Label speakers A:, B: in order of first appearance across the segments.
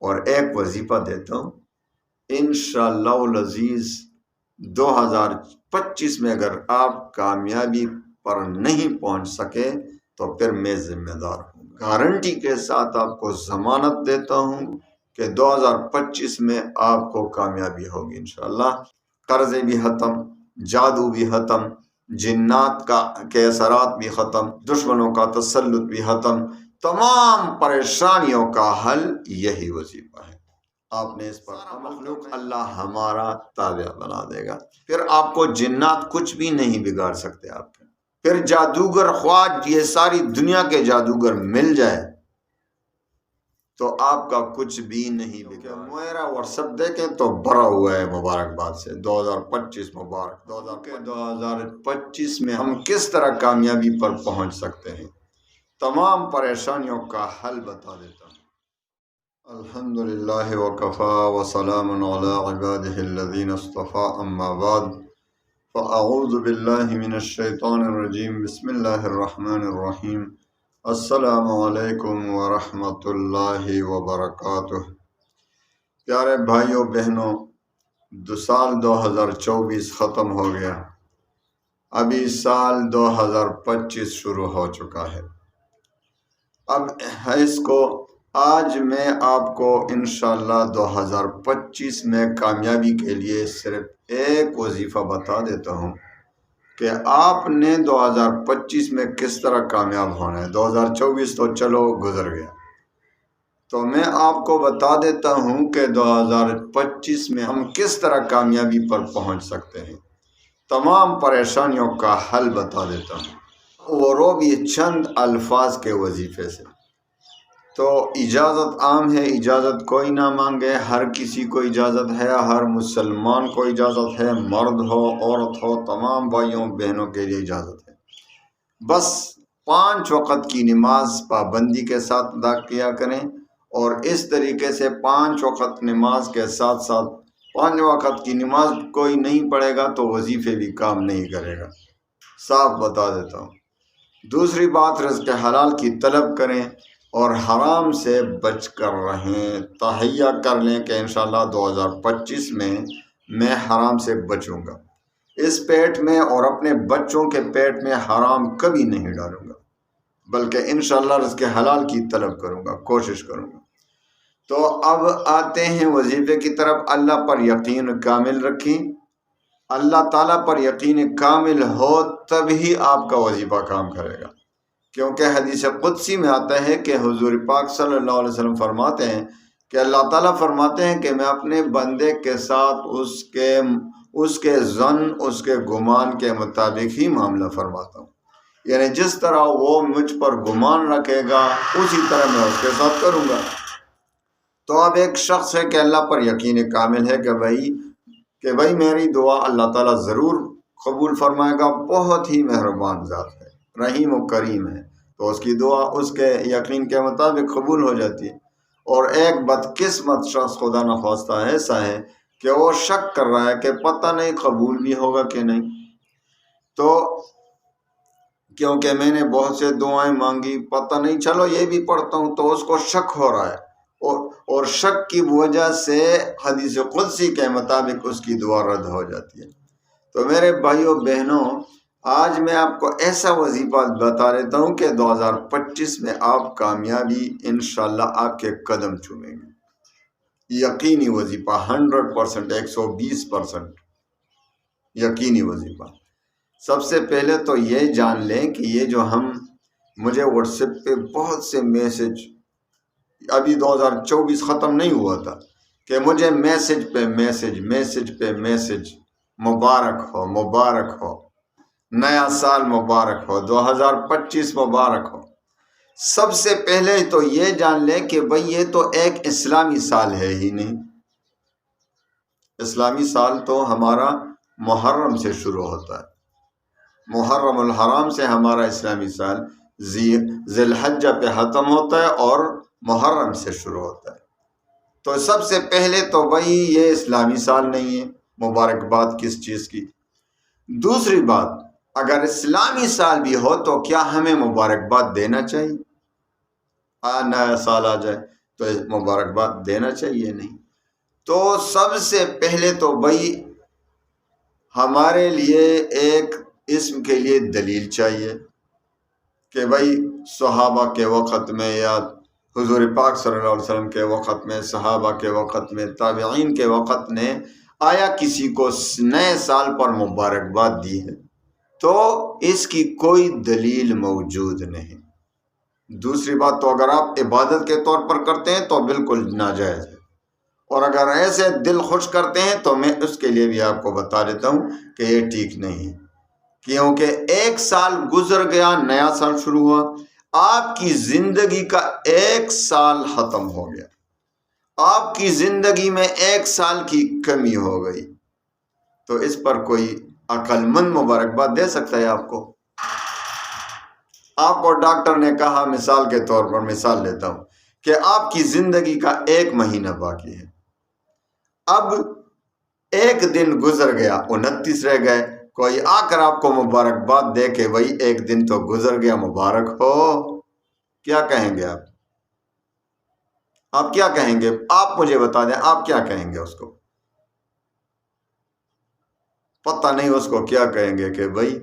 A: اور ایک وظیفہ دیتا ہوں، انشاءاللہ العزیز 2025 میں اگر آپ کامیابی پر نہیں پہنچ سکے تو پھر میں ذمہ دار ہوں۔ گارنٹی کے ساتھ آپ کو ضمانت دیتا ہوں کہ 2025 میں آپ کو کامیابی ہوگی انشاءاللہ۔ قرضے بھی ختم، جادو بھی ختم، جنات کے اثرات بھی ختم، دشمنوں کا تسلط بھی ختم، تمام پریشانیوں کا حل یہی وظیفہ ہے۔ آپ نے اس پر مخلوق اللہ ہمارا تابع بنا دے گا، پھر آپ کو جنات کچھ بھی نہیں بگاڑ سکتے آپ کے۔ پھر جادوگر خواہ یہ ساری دنیا کے جادوگر مل جائے تو آپ کا کچھ بھی نہیں بگڑا۔ میرا واٹسپ دیکھیں تو بھرا ہوا ہے مبارکباد سے۔ 2025 مبارک۔ 2025 میں ہم کس طرح کامیابی پر پہنچ سکتے ہیں، تمام پریشانیوں کا حل بتا دیتا ہوں۔ الحمدللہ وکفا وسلام علی عبادہ الذین اصطفیٰ، اما بعد فاعوذ باللہ من الشیطان الرجیم، بسم اللہ الرحمن الرحیم۔ السلام علیکم ورحمۃ اللہ وبرکاتہ۔ پیارے بھائیوں بہنوں، سال 2024 ختم ہو گیا، ابھی سال 2025 شروع ہو چکا ہے۔ اب اس کو آج میں آپ کو انشاءاللہ 2025 میں کامیابی کے لیے صرف ایک وظیفہ بتا دیتا ہوں کہ آپ نے 2025 میں کس طرح کامیاب ہونا ہے۔ 2024 تو چلو گزر گیا، تو میں آپ کو بتا دیتا ہوں کہ 2025 میں ہم کس طرح کامیابی پر پہنچ سکتے ہیں، تمام پریشانیوں کا حل بتا دیتا ہوں، اور وہ بھی چند الفاظ کے وظیفے سے۔ تو اجازت عام ہے، اجازت کوئی نہ مانگے، ہر کسی کو اجازت ہے، ہر مسلمان کو اجازت ہے، مرد ہو عورت ہو، تمام بھائیوں بہنوں کے لیے اجازت ہے۔ بس 5 وقت کی نماز پابندی کے ساتھ ادا کیا کریں، اور اس طریقے سے 5 وقت نماز کے ساتھ ساتھ 5 وقت کی نماز کوئی نہیں پڑھے گا تو وظیفے بھی کام نہیں کرے گا، صاف بتا دیتا ہوں۔ دوسری بات، رزق حلال کی طلب کریں اور حرام سے بچ کر رہیں، تہیہ کر لیں کہ انشاءاللہ 2025 میں حرام سے بچوں گا، اس پیٹ میں اور اپنے بچوں کے پیٹ میں حرام کبھی نہیں ڈالوں گا، بلکہ انشاءاللہ رزق حلال کی طلب کروں گا، کوشش کروں گا۔ تو اب آتے ہیں وظیفے کی طرف۔ اللہ پر یقین کامل رکھیں، اللہ تعالیٰ پر یقین کامل ہو تبھی آپ کا وظیفہ کام کرے گا، کیونکہ حدیث قدسی میں آتا ہے کہ حضور پاک صلی اللہ علیہ وسلم فرماتے ہیں کہ اللہ تعالیٰ فرماتے ہیں کہ میں اپنے بندے کے ساتھ اس کے ظن، اس کے گمان کے مطابق ہی معاملہ فرماتا ہوں، یعنی جس طرح وہ مجھ پر گمان رکھے گا اسی طرح میں اس کے ساتھ کروں گا۔ تو اب ایک شخص ہے کہ اللہ پر یقین کامل ہے کہ بھائی میری دعا اللہ تعالیٰ ضرور قبول فرمائے گا، بہت ہی مہربان ذات ہے، رحیم و کریم ہے، تو اس کی دعا اس کے یقین کے مطابق قبول ہو جاتی ہے۔ اور ایک بدقسمت شخص خدا نخواستہ ایسا ہے کہ وہ شک کر رہا ہے کہ پتہ نہیں قبول بھی ہوگا کہ نہیں، تو کیونکہ میں نے بہت سے دعائیں مانگی، پتہ نہیں، چلو یہ بھی پڑھتا ہوں، تو اس کو شک ہو رہا ہے، اور شک کی وجہ سے حدیث قدسی کے مطابق اس کی دعا رد ہو جاتی ہے۔ تو میرے بھائیوں بہنوں، آج میں آپ کو ایسا وظیفہ بتا دیتا ہوں کہ 2025 میں آپ کامیابی انشاءاللہ آپ کے قدم چومیں گے، یقینی وظیفہ، 100%، 120% یقینی وظیفہ۔ سب سے پہلے تو یہ جان لیں کہ یہ جو مجھے واٹس ایپ پہ بہت سے میسج، ابھی 2024 ختم نہیں ہوا تھا کہ مجھے میسج پہ میسج، مبارک ہو، مبارک ہو، نیا سال مبارک ہو، 2025 مبارک ہو۔ سب سے پہلے تو یہ جان لیں کہ بھئی یہ تو ایک اسلامی سال ہے ہی نہیں۔ اسلامی سال تو ہمارا محرم سے شروع ہوتا ہے، محرم الحرام سے ہمارا اسلامی سال ذی الحجہ پہ ختم ہوتا ہے اور محرم سے شروع ہوتا ہے۔ تو سب سے پہلے تو بھئی یہ اسلامی سال نہیں ہے، مبارکباد کس چیز کی۔ دوسری بات، اگر اسلامی سال بھی ہو تو کیا ہمیں مبارکباد دینا چاہیے؟ نیا سال آ جائے تو مبارکباد دینا چاہیے نہیں؟ تو سب سے پہلے تو بھائی ہمارے لیے ایک اسم کے لیے دلیل چاہیے کہ بھائی صحابہ کے وقت میں یا حضور پاک صلی اللہ علیہ وسلم کے وقت میں، صحابہ کے وقت میں، تابعین کے وقت نے آیا کسی کو نئے سال پر مبارکباد دی ہے؟ تو اس کی کوئی دلیل موجود نہیں۔ دوسری بات، تو اگر آپ عبادت کے طور پر کرتے ہیں تو بالکل ناجائز ہے، اور اگر ایسے دل خوش کرتے ہیں تو میں اس کے لیے بھی آپ کو بتا دیتا ہوں کہ یہ ٹھیک نہیں ہے، کیونکہ ایک سال گزر گیا، نیا سال شروع ہوا، آپ کی زندگی کا ایک سال ختم ہو گیا، آپ کی زندگی میں ایک سال کی کمی ہو گئی، تو اس پر کوئی عقل مند مبارکباد دے سکتا ہے آپ کو؟ آپ کو ڈاکٹر نے کہا، مثال کے طور پر مثال لیتا ہوں، کہ آپ کی زندگی کا 1 مہینہ باقی ہے، اب ایک دن گزر گیا، 29 رہ گئے، کوئی آ کر آپ کو مبارکباد دے کہ بھائی ایک دن تو گزر گیا، مبارک ہو، کیا کہیں گے آپ کیا کہیں گے؟ آپ مجھے بتا دیں، آپ کیا کہیں گے؟ اس کو پتہ نہیں اس کو کیا کہیں گے کہ بھائی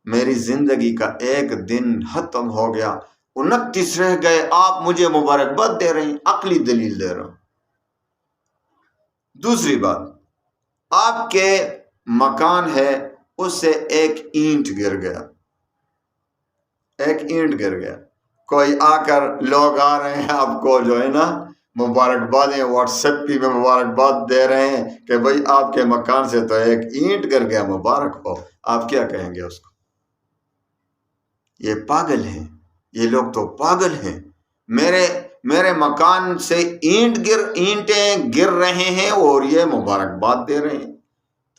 A: میری زندگی کا ایک دن ختم ہو گیا، 29 رہ گئے، آپ مجھے مبارکباد دے رہے ہیں، عقلی دلیل دے رہا ہوں۔ دوسری بات، آپ کے مکان ہے، اس سے ایک اینٹ گر گیا، کوئی آ کر، لوگ آ رہے ہیں آپ کو جو ہے نا مبارکبادیں واٹس ایپ پہ مبارکباد دے رہے ہیں کہ بھائی آپ کے مکان سے تو ایک اینٹ گر گیا، مبارک ہو، آپ کیا کہیں گے اس کو؟ یہ پاگل ہیں، یہ لوگ تو پاگل ہیں، میرے مکان سے اینٹیں گر رہے ہیں اور یہ مبارکباد دے رہے ہیں۔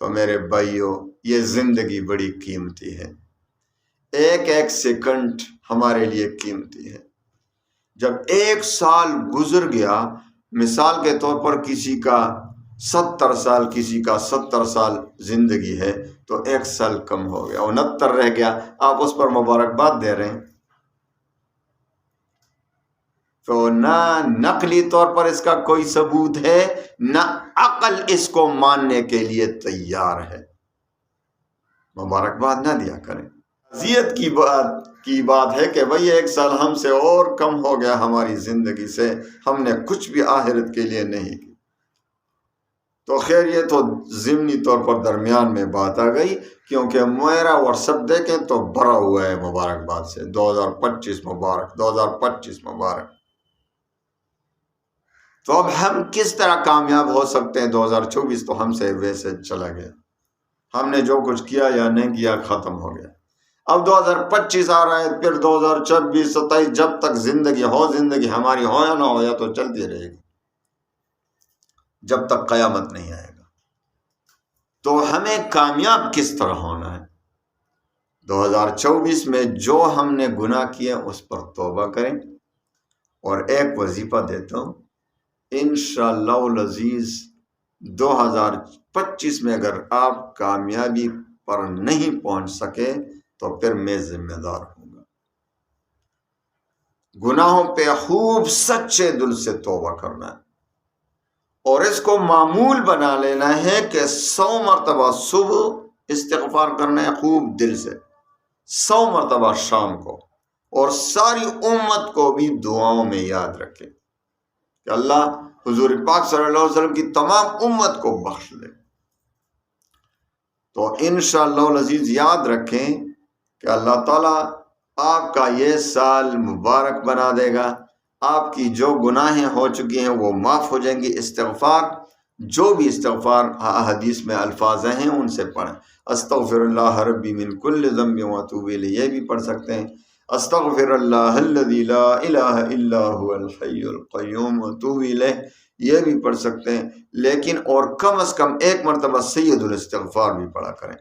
A: تو میرے بھائیوں، یہ زندگی بڑی قیمتی ہے، ایک ایک سیکنڈ ہمارے لیے قیمتی ہے۔ جب ایک سال گزر گیا، مثال کے طور پر کسی کا 70 سال، کسی کا 70 سال زندگی ہے، تو ایک سال کم ہو گیا، 69 رہ گیا، آپ اس پر مبارکباد دے رہے ہیں۔ تو نہ نقلی طور پر اس کا کوئی ثبوت ہے، نہ عقل اس کو ماننے کے لیے تیار ہے، مبارکباد نہ دیا کریں۔ اذیت کی بات ہے کہ بھئی ایک سال ہم سے اور کم ہو گیا ہماری زندگی سے، ہم نے کچھ بھی آخرت کے لیے نہیں کی۔ تو خیر، یہ تو ضمنی طور پر درمیان میں بات آ گئی، کیونکہ میرا واٹس ایپ دیکھیں تو بھرا ہوا ہے مبارکباد سے، 2025 مبارک، 2025 مبارک۔ تو اب ہم کس طرح کامیاب ہو سکتے ہیں؟ 2024 تو ہم سے ویسے چلا گیا، ہم نے جو کچھ کیا یا نہیں کیا ختم ہو گیا۔ اب 2025 آ رہا ہے، پھر 2026، 27، جب تک زندگی ہماری ہو یا نہ ہو، یا تو چلتی رہے گی جب تک قیامت نہیں آئے گا۔ تو ہمیں کامیاب کس طرح ہونا ہے؟ 2024 میں جو ہم نے گناہ کیے اس پر توبہ کریں، اور ایک وظیفہ دیتا ہوں، انشاءاللہ العزیز 2025 میں اگر آپ کامیابی پر نہیں پہنچ سکے تو پھر میں ذمہ دار ہوں گا۔ گناہوں پہ خوب سچے دل سے توبہ کرنا ہے، اور اس کو معمول بنا لینا ہے کہ 100 مرتبہ صبح استغفار کرنا ہے خوب دل سے، 100 مرتبہ شام کو، اور ساری امت کو بھی دعاؤں میں یاد رکھے کہ اللہ حضور پاک صلی اللہ علیہ وسلم کی تمام امت کو بخش دے۔ تو انشاءاللہ العزیز یاد رکھیں کہ اللہ تعالیٰ آپ کا یہ سال مبارک بنا دے گا، آپ کی جو گناہیں ہو چکی ہیں وہ معاف ہو جائیں گی۔ استغفار، جو بھی استغفار حدیث میں الفاظ ہیں ان سے پڑھیں، استغفر اللہ ربی من کل ذنب واتوب الیہ، یہ بھی پڑھ سکتے ہیں، استغفر اللہ الذی لا الہ الا هو الحی القیوم واتوب الیہ، یہ بھی پڑھ سکتے ہیں، لیکن اور کم از کم ایک مرتبہ سید الاستغفار بھی پڑھا کریں۔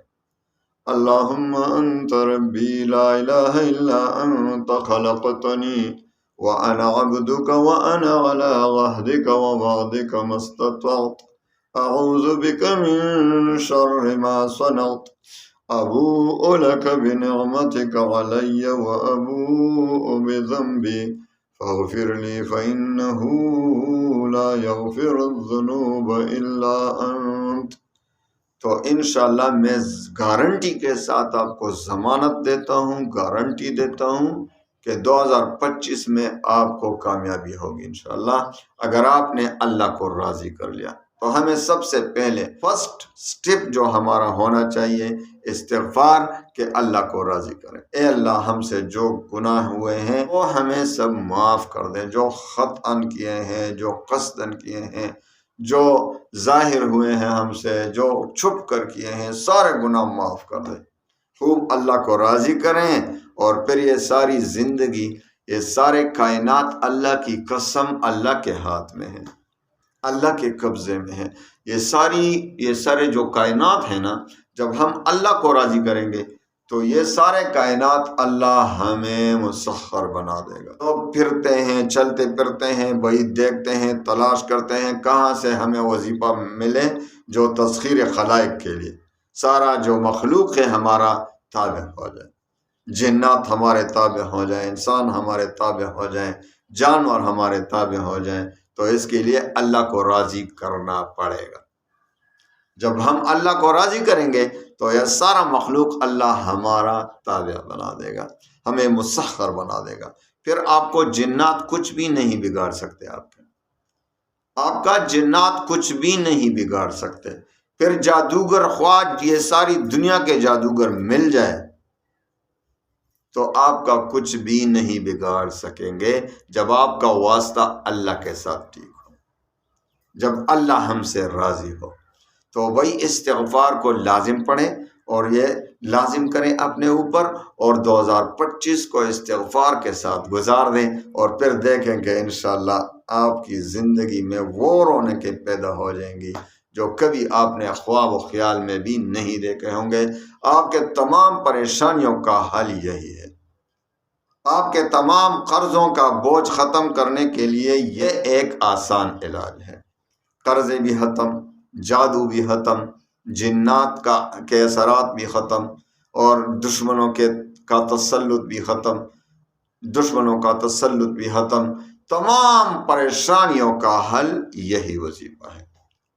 A: اللہم انت ربی لا الہ الا انت خلقتنی وانا عبدک وانا علی عہدک ووعدک ما استطعت، اعوذ بک من شر ما صنعت، ابوء لک بنعمتک علی وابوء بذنبی فاغفر لی فإنہ لا یغفر الذنوب الا انت۔ تو انشاءاللہ میں گارنٹی کے ساتھ آپ کو ضمانت دیتا ہوں، گارنٹی دیتا ہوں کہ 2025 میں آپ کو کامیابی ہوگی انشاءاللہ، اگر آپ نے اللہ کو راضی کر لیا۔ تو ہمیں سب سے پہلے فرسٹ سٹیپ جو ہمارا ہونا چاہیے استغفار، کہ اللہ کو راضی کریں۔ اے اللہ، ہم سے جو گناہ ہوئے ہیں وہ ہمیں سب معاف کر دیں، جو خطاً کیے ہیں، جو قصداً کیے ہیں، جو ظاہر ہوئے ہیں ہم سے، جو چھپ کر کیے ہیں، سارے گناہ معاف کر دیں۔ خوب اللہ کو راضی کریں، اور پھر یہ ساری زندگی، یہ سارے کائنات اللہ کی قسم اللہ کے ہاتھ میں ہے، اللہ کے قبضے میں ہے۔ یہ سارے جو کائنات ہیں نا، جب ہم اللہ کو راضی کریں گے تو یہ سارے کائنات اللہ ہمیں مسخر بنا دے گا۔ تو پھرتے ہیں، چلتے پھرتے ہیں، وہی دیکھتے ہیں، تلاش کرتے ہیں کہاں سے ہمیں وظیفہ ملے جو تسخیر خلائق کے لیے سارا جو مخلوق ہے ہمارا تابع ہو جائے، جنات ہمارے تابع ہو جائیں، انسان ہمارے تابع ہو جائیں، جانور ہمارے تابع ہو جائیں۔ تو اس کے لیے اللہ کو راضی کرنا پڑے گا۔ جب ہم اللہ کو راضی کریں گے تو یہ سارا مخلوق اللہ ہمارا تابع بنا دے گا، ہمیں مسخر بنا دے گا۔ پھر آپ کو جنات کچھ بھی نہیں بگاڑ سکتے، آپ کا جنات کچھ بھی نہیں بگاڑ سکتے۔ پھر جادوگر خواہ یہ ساری دنیا کے جادوگر مل جائے تو آپ کا کچھ بھی نہیں بگاڑ سکیں گے، جب آپ کا واسطہ اللہ کے ساتھ ٹھیک ہو، جب اللہ ہم سے راضی ہو۔ تو وہی استغفار کو لازم پڑھیں، اور یہ لازم کریں اپنے اوپر، اور 2025 کو استغفار کے ساتھ گزار دیں، اور پھر دیکھیں کہ انشاءاللہ آپ کی زندگی میں وہ رونقیں پیدا ہو جائیں گی جو کبھی آپ نے خواب و خیال میں بھی نہیں دیکھے ہوں گے۔ آپ کے تمام پریشانیوں کا حل یہی ہے، آپ کے تمام قرضوں کا بوجھ ختم کرنے کے لیے یہ ایک آسان علاج ہے۔ قرضے بھی ختم، جادو بھی ختم، جنات کے اثرات بھی ختم، اور دشمنوں کا تسلط بھی ختم، دشمنوں کا تسلط بھی ختم۔ تمام پریشانیوں کا حل یہی وظیفہ ہے،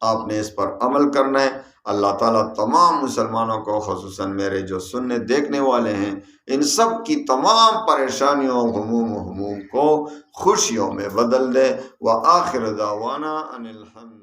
A: آپ نے اس پر عمل کرنا ہے۔ اللہ تعالیٰ تمام مسلمانوں کو، خصوصاً میرے جو سننے دیکھنے والے ہیں، ان سب کی تمام پریشانیوں، غموم و ہموم کو خوشیوں میں بدل دے۔ وآخر دعوانا ان الحمد